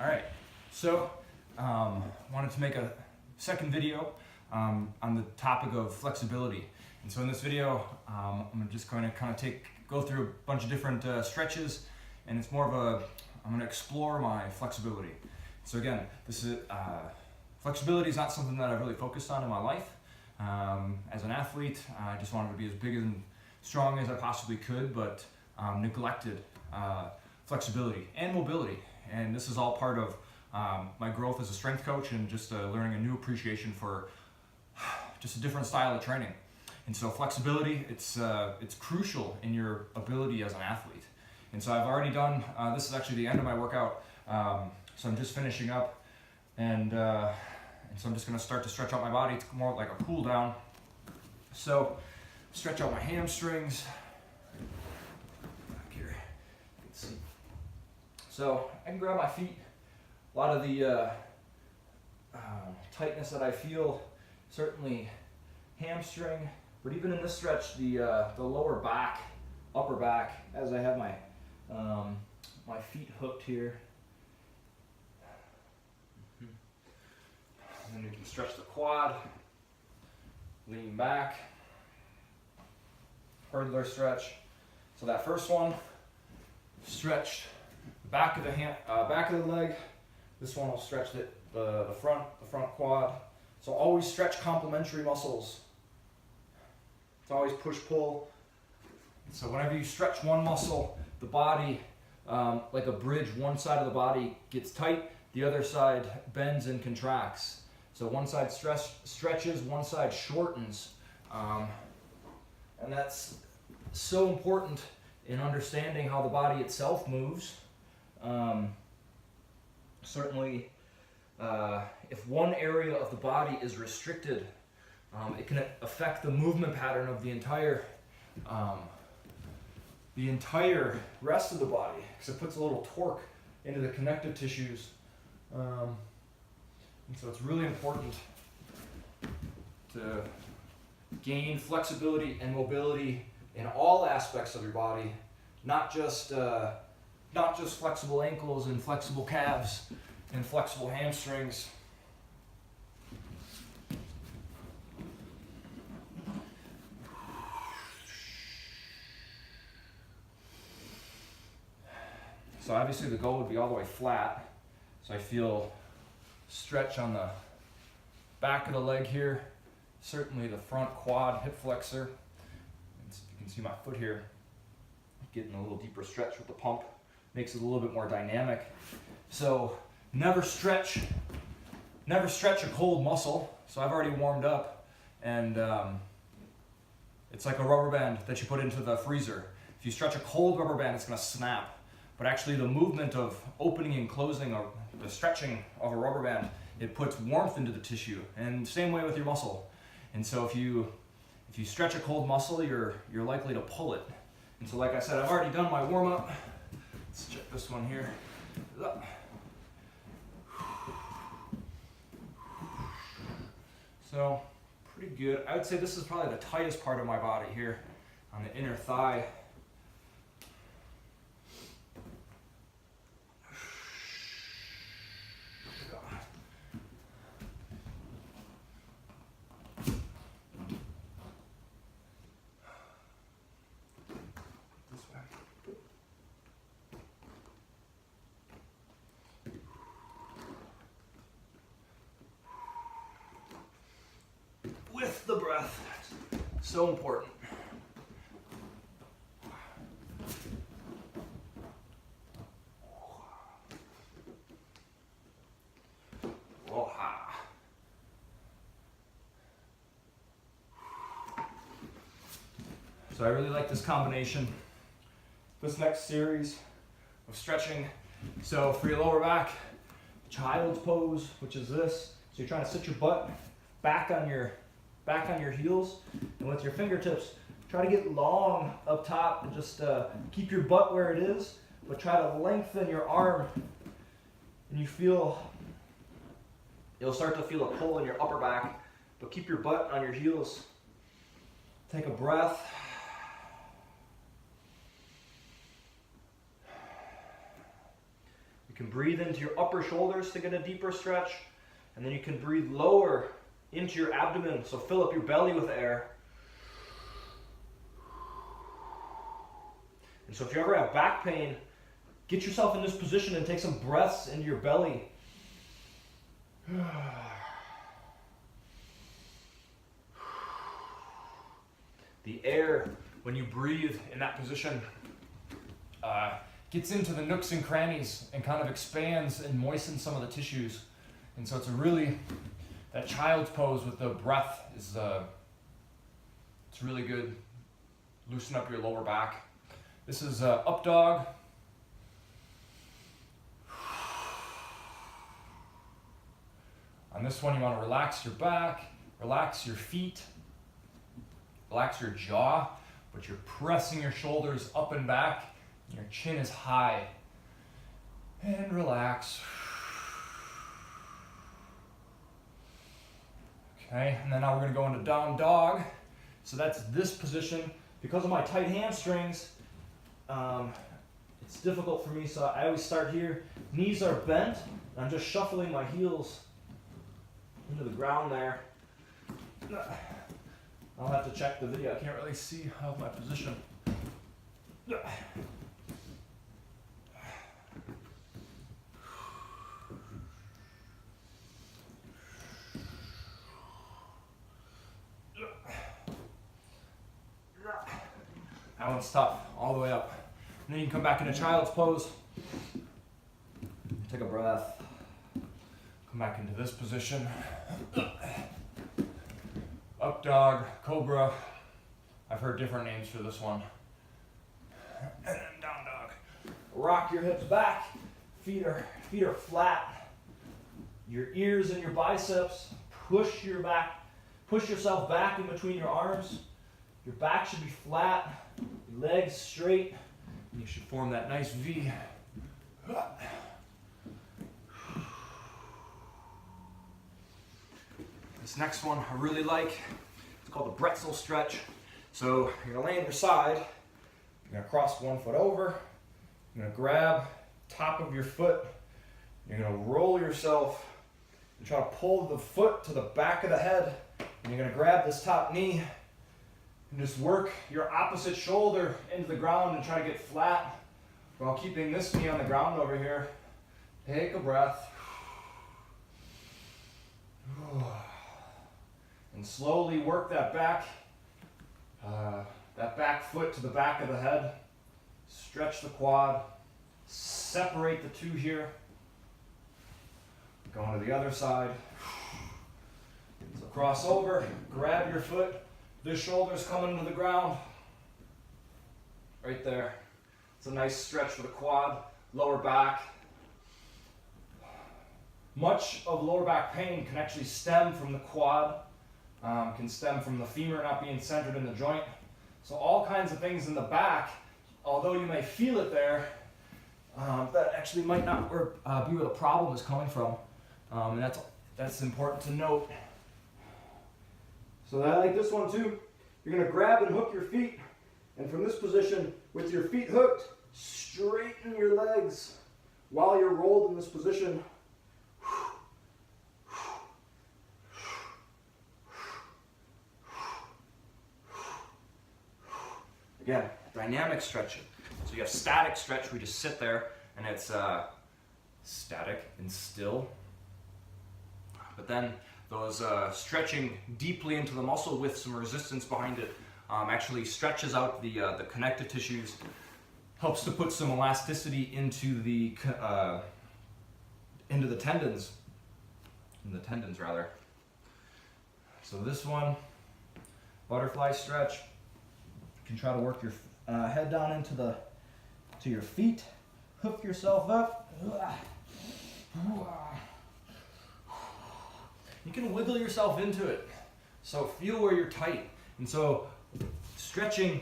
All right, so wanted to make a second video on the topic of flexibility. And so in this video, I'm just going to go through a bunch of different stretches, and it's more of I'm going to explore my flexibility. So again, flexibility is not something that I've really focused on in my life. As an athlete, I just wanted to be as big and strong as I possibly could, but neglected flexibility and mobility. And this is all part of my growth as a strength coach and just learning a new appreciation for just a different style of training. And so flexibility, it's crucial in your ability as an athlete. And so I've already done, this is actually the end of my workout, so I'm just finishing up, and so I'm just going to start to stretch out my body. It's more like a cool down. So stretch out my hamstrings. Back here, you can see. So I can grab my feet. A lot of the tightness that I feel, certainly hamstring, but even in this stretch, the lower back, upper back, as I have my my feet hooked here. And then you can stretch the quad, lean back, hurdler stretch. So that first one, stretched the back of the back of the leg. This one will stretch the front quad. So always stretch complementary muscles. It's always push-pull. So whenever you stretch one muscle, the body, like a bridge, one side of the body gets tight, the other side bends and contracts. So one side stretches, one side shortens. And that's so important in understanding how the body itself moves. Certainly, if one area of the body is restricted, it can affect the movement pattern of the entire rest of the body, because it puts a little torque into the connective tissues. And so it's really important to gain flexibility and mobility in all aspects of your body, not just flexible ankles and flexible calves and flexible hamstrings. So obviously the goal would be all the way flat. So I feel stretch on the back of the leg here, certainly the front quad, hip flexor. And you can see my foot here getting a little deeper stretch with the pump. Makes it a little bit more dynamic. So never stretch a cold muscle. So I've already warmed up, and it's like a rubber band that you put into the freezer. If you stretch a cold rubber band, it's going to snap. But actually the movement of opening and closing, or the stretching of a rubber band, it puts warmth into the tissue. And same way with your muscle. And so if you stretch a cold muscle, you're likely to pull it. And so like I said, I've already done my warm up. Let's check this one here. So pretty good. I would say this is probably the tightest part of my body here on the inner thigh. With the breath, so important. So I really like this combination. This next series of stretching. So for your lower back, child's pose, which is this. So you're trying to sit your butt back on your heels, and with your fingertips, try to get long up top and just keep your butt where it is, but try to lengthen your arm, and you'll start to feel a pull in your upper back, but keep your butt on your heels. Take a breath. You can breathe into your upper shoulders to get a deeper stretch, and then you can breathe lower into your abdomen, so fill up your belly with air. And so if you ever have back pain, get yourself in this position and take some breaths into your belly. The air, when you breathe in that position, gets into the nooks and crannies and kind of expands and moistens some of the tissues. And so it's a really, that child's pose with the breath is, it's really good. Loosen up your lower back. This is up dog. On this one, you want to relax your back, relax your feet, relax your jaw, but you're pressing your shoulders up and back, and your chin is high. And relax. Okay, and then now we're going to go into down dog. So that's this position. Because of my tight hamstrings, it's difficult for me, so I always start here. Knees are bent, and I'm just shuffling my heels into the ground there. I'll have to check the video. I can't really see how my position. That one's tough, all the way up. And then you can come back into child's pose. Take a breath. Come back into this position. Up dog, cobra. I've heard different names for this one. And then down dog. Rock your hips back. Feet are flat. Your ears and your biceps. Push yourself back in between your arms. Your back should be flat. Your legs straight. And you should form that nice V. This next one I really like. It's called the pretzel stretch. So you're gonna lay on your side. You're gonna cross one foot over. You're gonna grab top of your foot. You're gonna roll yourself and try to pull the foot to the back of the head. And you're gonna grab this top knee and just work your opposite shoulder into the ground and try to get flat while keeping this knee on the ground over here. Take a breath. And slowly work that back foot to the back of the head. Stretch the quad. Separate the two here. Going to the other side. So cross over, grab your foot. This shoulder's coming to the ground. Right there. It's a nice stretch for the quad, lower back. Much of lower back pain can actually stem from the quad. Can stem from the femur not being centered in the joint. So all kinds of things in the back, although you may feel it there, that actually might not be where the problem is coming from. And that's important to note. So I like this one too. You're gonna grab and hook your feet, and from this position, with your feet hooked, straighten your legs while you're rolled in this position. Again, dynamic stretching. So you have static stretch, we just sit there and it's static and still. But then those stretching deeply into the muscle with some resistance behind it actually stretches out the connective tissues, helps to put some elasticity into the tendons, rather. So this one, butterfly stretch. You can try to work your head down into your feet, hook yourself up. You can wiggle yourself into it. So feel where you're tight. And so stretching,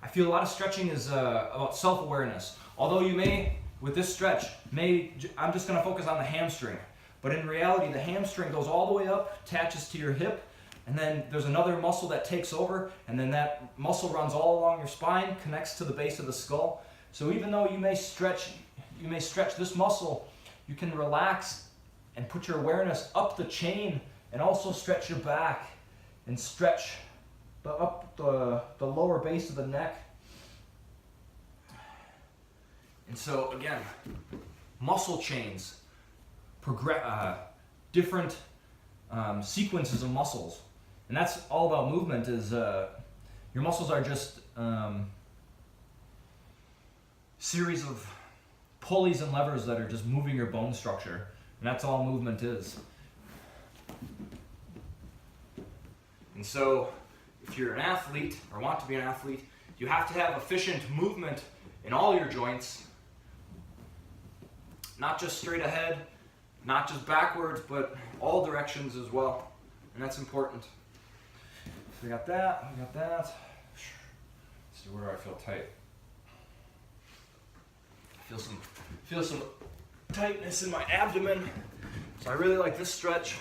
I feel a lot of stretching is about self-awareness. Although you may, with this stretch, I'm just gonna focus on the hamstring. But in reality, the hamstring goes all the way up, attaches to your hip, and then there's another muscle that takes over, and then that muscle runs all along your spine, connects to the base of the skull. So even though you may stretch this muscle you can relax and put your awareness up the chain and also stretch your back and stretch up the lower base of the neck. And so again, muscle chains, different sequences of muscles. And that's all about movement is your muscles are just series of pulleys and levers that are just moving your bone structure. And that's all movement is. And so if you're an athlete or want to be an athlete, you have to have efficient movement in all your joints. Not just straight ahead, not just backwards, but all directions as well. And that's important. So we got that, we got that. Let's see, where do I feel tight? I feel some tightness in my abdomen. So I really like this stretch.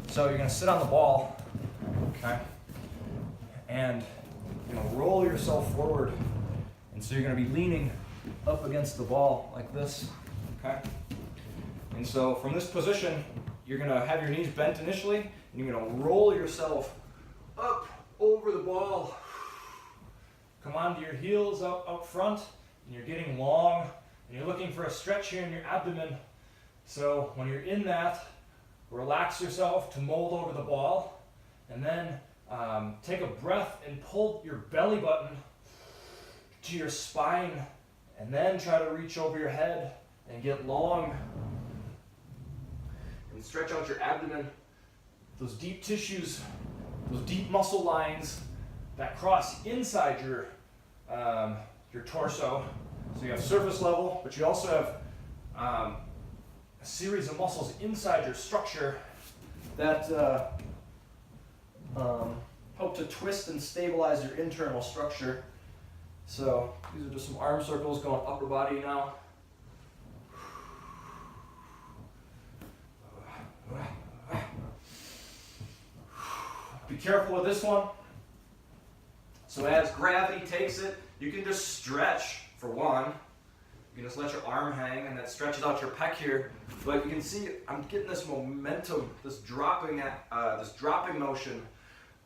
So you're gonna sit on the ball, okay? And you're gonna roll yourself forward. And so you're gonna be leaning up against the ball like this, okay? And so from this position, you're gonna have your knees bent initially, and you're gonna roll yourself up over the ball. Come onto your heels up front, and you're getting long, and you're looking for a stretch here in your abdomen. So when you're in that, relax yourself to mold over the ball, and then take a breath and pull your belly button to your spine, and then try to reach over your head and get long. And stretch out your abdomen, those deep tissues, those deep muscle lines that cross inside your torso. So you have surface level, but you also have a series of muscles inside your structure that help to twist and stabilize your internal structure. So these are just some arm circles going upper body now. Be careful with this one. So as gravity takes it, you can just stretch for one. You can just let your arm hang, and that stretches out your pec here. But you can see I'm getting this momentum, this dropping motion.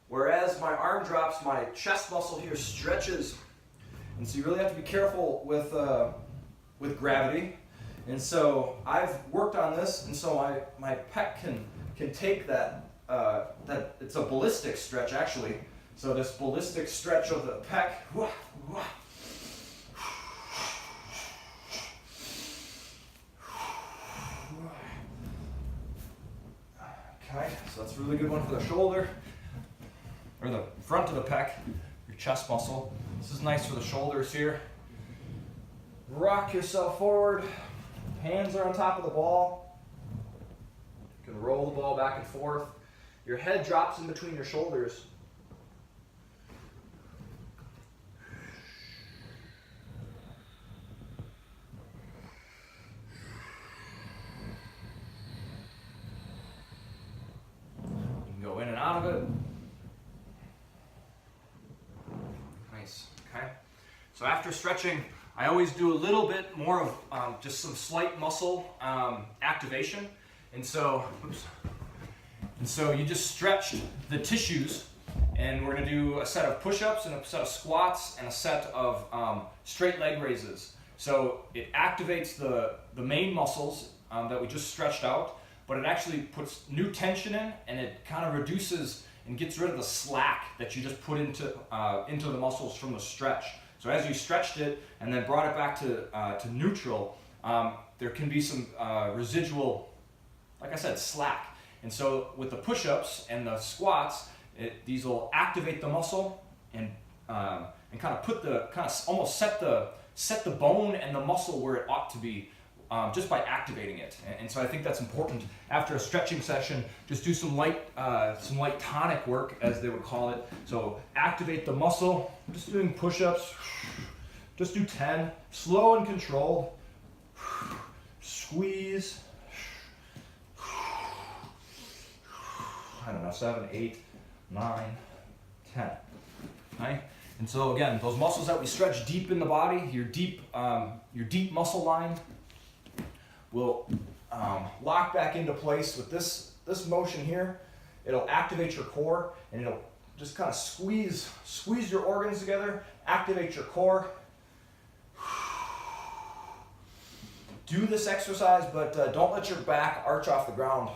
Whereas my arm drops, my chest muscle here stretches. And so you really have to be careful with gravity. And so I've worked on this, and so my pec can take that it's a ballistic stretch actually. So this ballistic stretch of the pec. Okay, so that's a really good one for the shoulder, or the front of the pec, your chest muscle. This is nice for the shoulders here. Rock yourself forward. Hands are on top of the ball. You can roll the ball back and forth. Your head drops in between your shoulders. You can go in and out of it. Nice, okay? So after stretching, I always do a little bit more of just some slight muscle activation. And so you just stretch the tissues, and we're gonna do a set of push-ups and a set of squats and a set of straight leg raises. So it activates the main muscles that we just stretched out, but it actually puts new tension in, and it kind of reduces and gets rid of the slack that you just put into the muscles from the stretch. So as you stretched it and then brought it back to neutral, there can be some residual, like I said, slack. And so with the push-ups and the squats, these will activate the muscle and kind of almost set the bone and the muscle where it ought to be, just by activating it. And so I think that's important. After a stretching session, just do some light tonic work, as they would call it. So activate the muscle. I'm just doing push-ups. Just do 10, slow and controlled. Squeeze. I don't know, 7, 8, 9, 10. Okay? And so again, those muscles that we stretch deep in the body, your deep muscle line, will lock back into place with this motion here. It'll activate your core, and it'll just kind of squeeze your organs together, activate your core. Do this exercise, but don't let your back arch off the ground.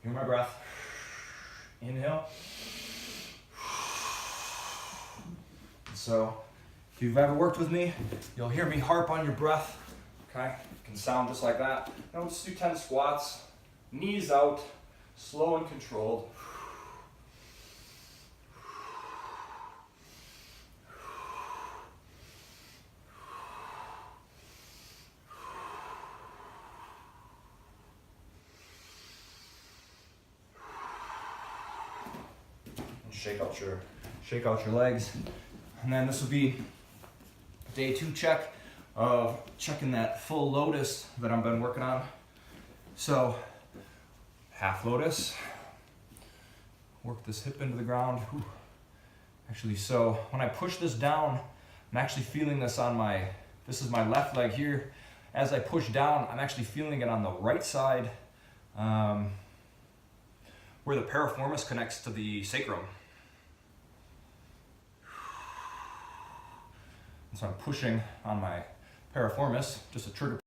Hear my breath. Inhale. So, if you've ever worked with me, you'll hear me harp on your breath. Okay? It can sound just like that. Now let's do 10 squats. Knees out, slow and controlled. Shake out your legs. And then this will be day 2 check of checking that full lotus that I've been working on. So, half lotus. Work this hip into the ground. Whew. Actually, so when I push this down, I'm actually feeling this on this is my left leg here. As I push down, I'm actually feeling it on the right side, where the piriformis connects to the sacrum. So I'm pushing on my piriformis, just a trigger